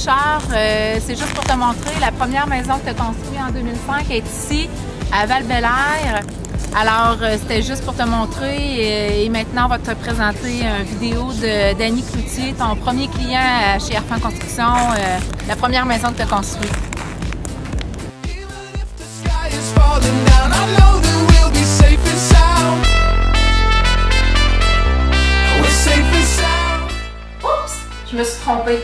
Richard, c'est juste pour te montrer, la première maison que tu as construite en 2005 est ici, à Val-Bélair. Alors, c'était juste pour te montrer et maintenant, on va te présenter une vidéo de Danny Cloutier, ton premier client chez Arfan Construction, la première maison que tu as construite. Oups, je me suis trompée.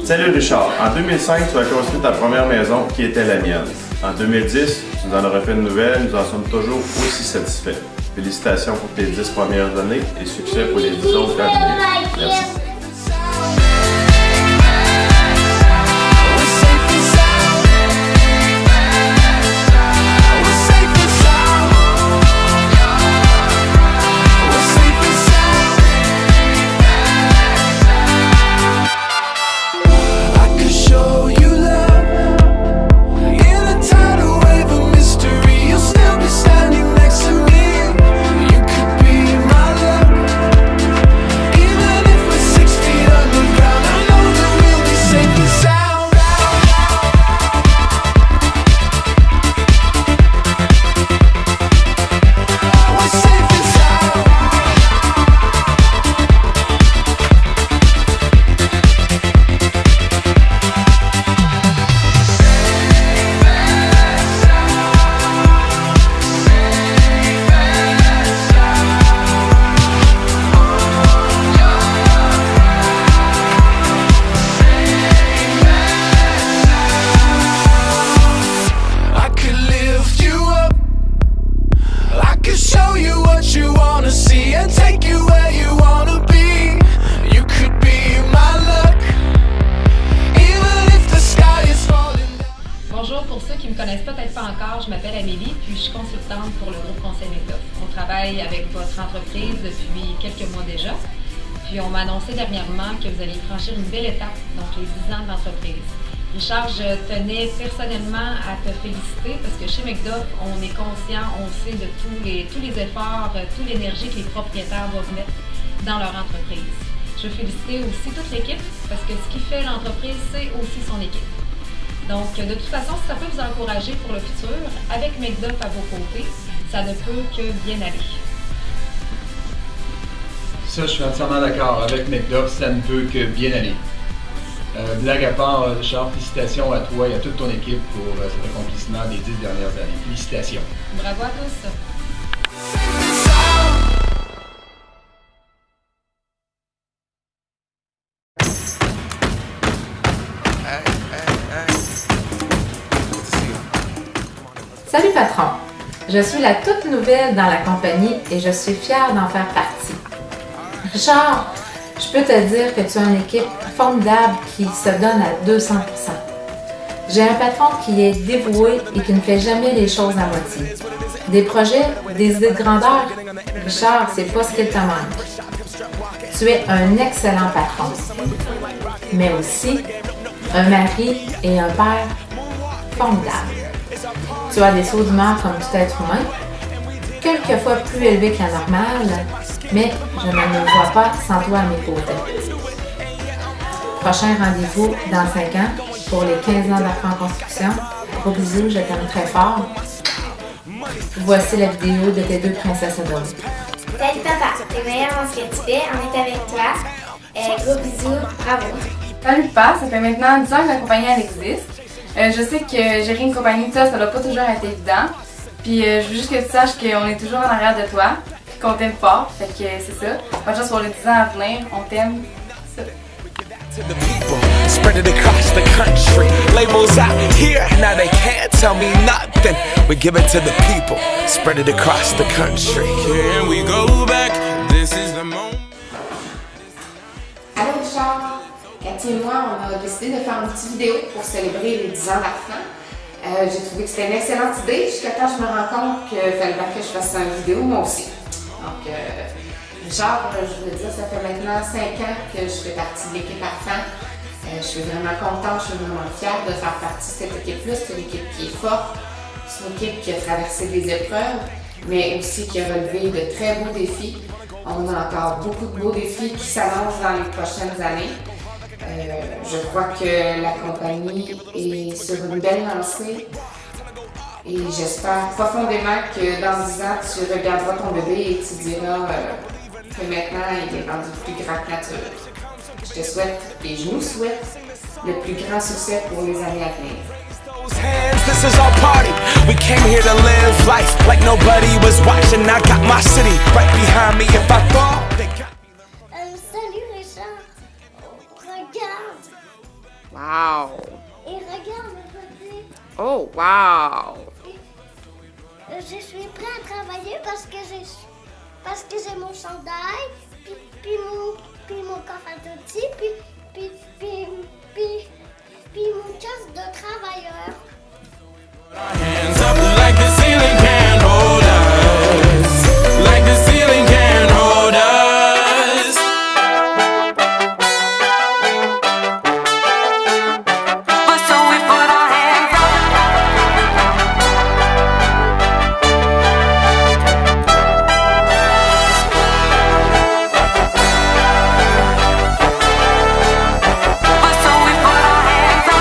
Salut Richard, en 2005, tu as construit ta première maison qui était la mienne. En 2010, tu nous en auras fait une nouvelle, nous en sommes toujours aussi satisfaits. Félicitations pour tes 10 premières années et succès pour les 10 autres années. Merci. Bonjour, pour ceux qui ne me connaissent peut-être pas encore, je m'appelle Amélie, puis je suis consultante pour le groupe Conseil McDuff. On travaille avec votre entreprise depuis quelques mois déjà, puis on m'a annoncé dernièrement que vous alliez franchir une belle étape, donc les 10 ans de l'entreprise. Richard, je tenais personnellement à te féliciter parce que chez McDuff, on est conscient, on sait de tous les efforts, toute l'énergie que les propriétaires doivent mettre dans leur entreprise. Je veux féliciter aussi toute l'équipe parce que ce qui fait l'entreprise, c'est aussi son équipe. Donc, de toute façon, si ça peut vous encourager pour le futur, avec McDuff à vos côtés, ça ne peut que bien aller. Ça, je suis entièrement d'accord. Avec McDuff, ça ne peut que bien aller. Blague à part, Richard, félicitations à toi et à toute ton équipe pour cet accomplissement des 10 dernières années. Félicitations. Bravo à tous. Salut patron, je suis la toute nouvelle dans la compagnie et je suis fière d'en faire partie. Richard, je peux te dire que tu as une équipe formidable qui se donne à 200%. J'ai un patron qui est dévoué et qui ne fait jamais les choses à moitié. Des projets, des idées de grandeur, Richard, c'est pas ce qu'il te manque. Tu es un excellent patron, mais aussi un mari et un père formidables. Tu as des sauts d'humeur comme tout être humain, quelquefois plus élevés que la normale, mais je ne me vois pas sans toi à mes côtés. Prochain rendez-vous dans 5 ans pour les 15 ans d'Arfan Construction. Gros bisous, je t'aime très fort. Voici la vidéo de tes 2 princesses adorables. Salut papa, t'es meilleur dans ce que tu fais, on est avec toi. Gros bisous, bravo. Salut papa, ça fait maintenant 10 ans que la compagnie elle existe. Je sais que gérer une compagnie, ça doit pas toujours être évident. Puis je veux juste que tu saches qu'on est toujours en arrière de toi, puis qu'on t'aime fort. Fait que c'est ça. Bonne chance pour les 10 ans à venir, on t'aime. Ça. To the people, spread it across the country. Labels out here, now they can't tell me nothing. We give it to the people, spread it across the country. Can we go back? This is the moment. Allô Richard, Cathy et moi, on a décidé de faire une petite vidéo pour célébrer les 10 ans d'Arfan. J'ai trouvé que c'était une excellente idée jusqu'à temps que je me rends compte qu'il fallait que je fasse une vidéo moi aussi. Donc, Richard, je veux dire, ça fait maintenant 5 ans que je fais partie de l'équipe Arfan. Je suis vraiment contente, je suis vraiment fière de faire partie de cette équipe-là. C'est une équipe qui est forte, c'est une équipe qui a traversé des épreuves, mais aussi qui a relevé de très beaux défis. On a encore beaucoup de beaux défis qui s'annoncent dans les prochaines années. Je crois que la compagnie est sur une belle lancée et j'espère profondément que dans 10 ans, tu regarderas ton bébé et tu diras que maintenant il est rendu plus grand que nature. Je te souhaite et je nous souhaite le plus grand succès pour les années à venir. This is our party. We came here to live life like nobody was watching. I got my city right behind me. If I fall, they got me. Salut Richard. Regarde. Wow. Et regarde le côté. Oh, wow. Je suis prêt à travailler parce que j'ai mon chandail, puis mon coffre à outils, puis mon casque de travailleur. Hands up like the ceiling can't hold us. Like the ceiling can't hold us. But so we put our hands But so we put our hands up.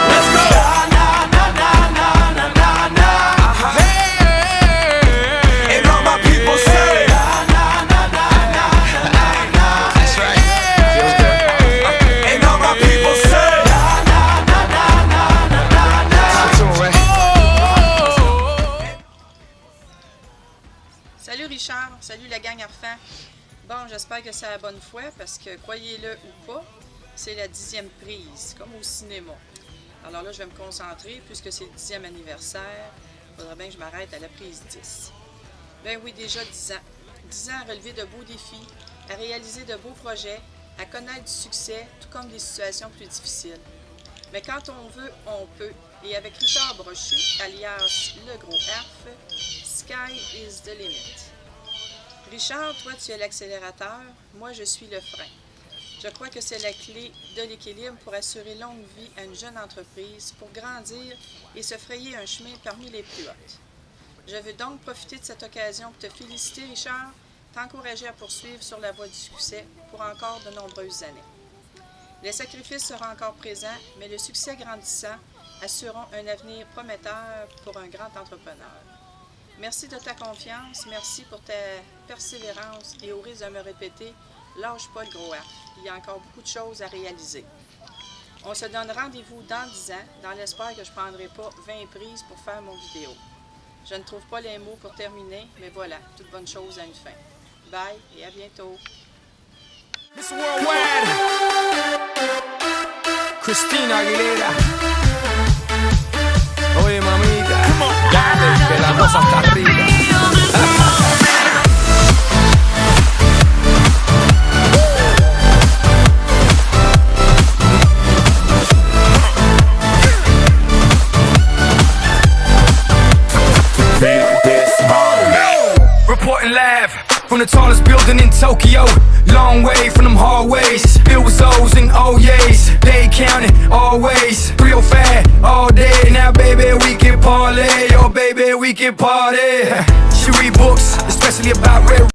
Let's go. Na na na na na na na. Hey, and all my people say na na na na na na. That's right. Feels good. And all my people say na na na na na na na. Salut Richard, salut la gang Arfan. Bon, j'espère que c'est la bonne foi parce que, croyez-le ou pas, c'est la 10e prise, comme au cinéma. Alors là, je vais me concentrer puisque c'est le 10e anniversaire. Il faudra bien que je m'arrête à la prise 10. Ben oui, déjà 10 ans. 10 ans à relever de beaux défis, à réaliser de beaux projets, à connaître du succès, tout comme des situations plus difficiles. Mais quand on veut, on peut. Et avec Richard Brochu, alias le gros Arf, sky is the limit. Richard, toi tu es l'accélérateur, moi je suis le frein. Je crois que c'est la clé de l'équilibre pour assurer longue vie à une jeune entreprise, pour grandir et se frayer un chemin parmi les plus hautes. Je veux donc profiter de cette occasion pour te féliciter Richard, t'encourager à poursuivre sur la voie du succès pour encore de nombreuses années. Les sacrifices seront encore présents, mais le succès grandissant assureront un avenir prometteur pour un grand entrepreneur. Merci de ta confiance, merci pour ta persévérance et au risque de me répéter, lâche pas le gros Arf, il y a encore beaucoup de choses à réaliser. On se donne rendez-vous dans 10 ans, dans l'espoir que je ne prendrai pas 20 prises pour faire mon vidéo. Je ne trouve pas les mots pour terminer, mais voilà, toute bonne chose a une fin. Bye et à bientôt. Miss Worldwide, Christina Aguilera. Oye mamita, dale que la cosa está arriba. Reporting live from the tallest building in Tokyo. Long way from them hallways. Filled with O's and oh yeas. They counting always. 305 all day. Now baby we can parlay. Oh baby we can party. She read books, especially about red.